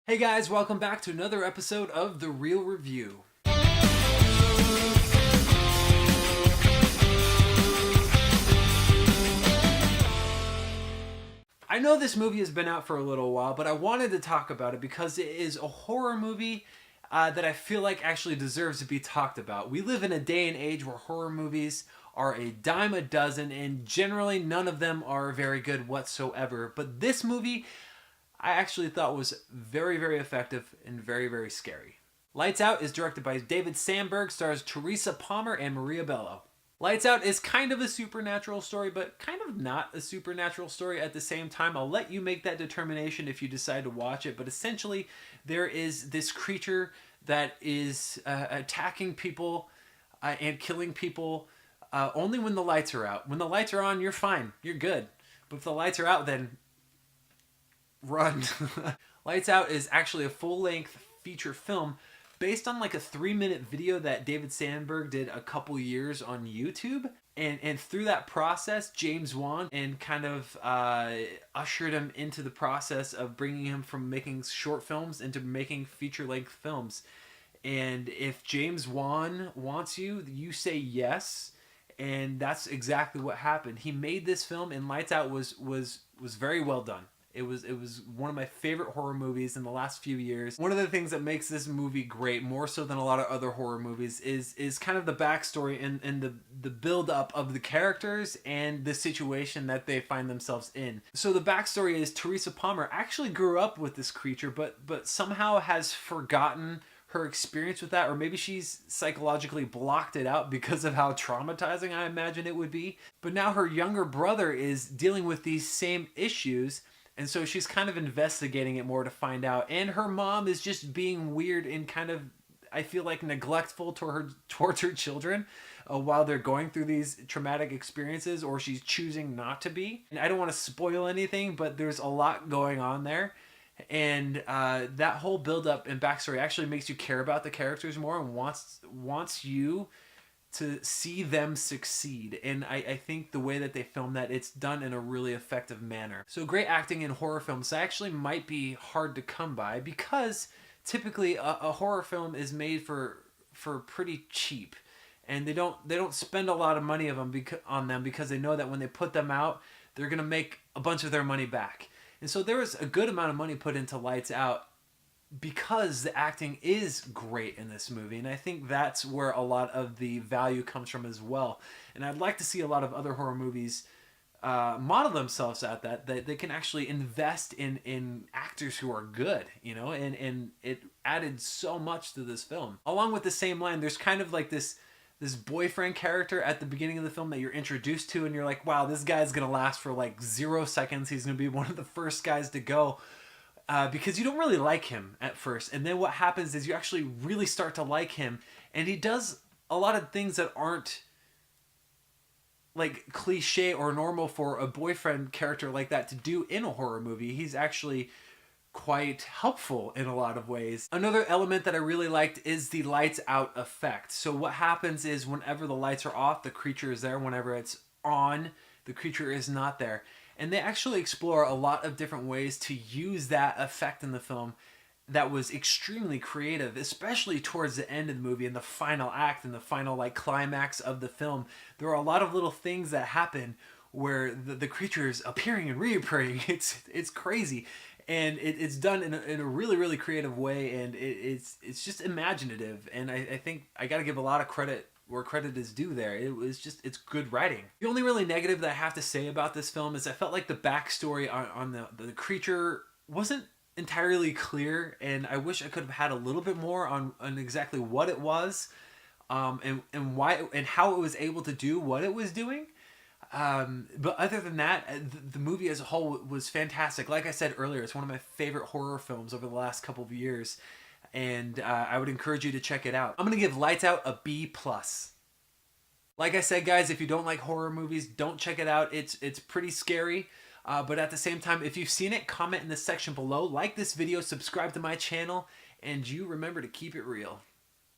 Hey guys, welcome back to another episode of The Real Review. I know this movie has been out for a little while, but I wanted to talk about it because it is a horror movie that I feel like actually deserves to be talked about. We live in a day and age where horror movies are a dime a dozen, and generally none of them are very good whatsoever. But this movie I actually thought was very, very effective and very, very scary. Lights Out is directed by David Sandberg, stars Teresa Palmer and Maria Bello. Lights Out is kind of a supernatural story, but kind of not a supernatural story at the same time. I'll let you make that determination if you decide to watch it, but essentially there is this creature that is attacking people and killing people only when the lights are out. When the lights are on, you're fine. You're good. But if the lights are out, then run. Lights Out is actually a full-length feature film based on like a 3-minute video that David Sandberg did a couple years on YouTube. And through that process, James Wan and kind of ushered him into the process of bringing him from making short films into making feature-length films. And if James Wan wants you, you say yes. And that's exactly what happened. He made this film, and Lights Out was very well done. It was one of my favorite horror movies in the last few years. One of the things that makes this movie great, more so than a lot of other horror movies, is kind of the backstory and the build up of the characters and the situation that they find themselves in. So the backstory is Teresa Palmer actually grew up with this creature, but somehow has forgotten her experience with that, or maybe she's psychologically blocked it out because of how traumatizing I imagine it would be. But now her younger brother is dealing with these same issues, and so she's kind of investigating it more to find out. And her mom is just being weird and kind of, I feel like, neglectful towards her children while they're going through these traumatic experiences, or she's choosing not to be. And I don't want to spoil anything, but there's a lot going on there. And that whole build-up and backstory actually makes you care about the characters more and wants you to see them succeed. And I think the way that they film that, it's done in a really effective manner. So great acting in horror films actually might be hard to come by, because typically a horror film is made for pretty cheap, and they don't spend a lot of money on them because they know that when they put them out, they're gonna make a bunch of their money back. And so there was a good amount of money put into Lights Out because the acting is great in this movie. And I think that's where a lot of the value comes from as well. And I'd like to see a lot of other horror movies model themselves at that they can actually invest in actors who are good, and it added so much to this film. Along with the same line, there's kind of like this boyfriend character at the beginning of the film that you're introduced to, and you're like, wow, this guy's gonna last for like 0 seconds. He's gonna be one of the first guys to go, because you don't really like him at first. And then what happens is you actually really start to like him, and he does a lot of things that aren't like cliche or normal for a boyfriend character like that to do in a horror movie. He's actually quite helpful in a lot of ways. Another element that I really liked is the lights out effect. So what happens is whenever the lights are off, the creature is there. Whenever it's on, the creature is not there. And they actually explore a lot of different ways to use that effect in the film that was extremely creative, especially towards the end of the movie and the final act and the final like climax of the film. There are a lot of little things that happen where the creature is appearing and reappearing. It's crazy. And it's done in a really, really creative way, and it's just imaginative. And I think I got to give a lot of credit where credit is due there. It's good writing. The only really negative that I have to say about this film is I felt like the backstory on the creature wasn't entirely clear, and I wish I could have had a little bit more on exactly what it was, and why and how it was able to do what it was doing. But other than that, the movie as a whole was fantastic. Like I said earlier, it's one of my favorite horror films over the last couple of years, and I would encourage you to check it out. I'm gonna give Lights Out a B+. Like I said, guys, if you don't like horror movies, don't check it out. It's pretty scary, but at the same time, if you've seen it, comment in the section below, like this video, subscribe to my channel, and you remember to keep it real.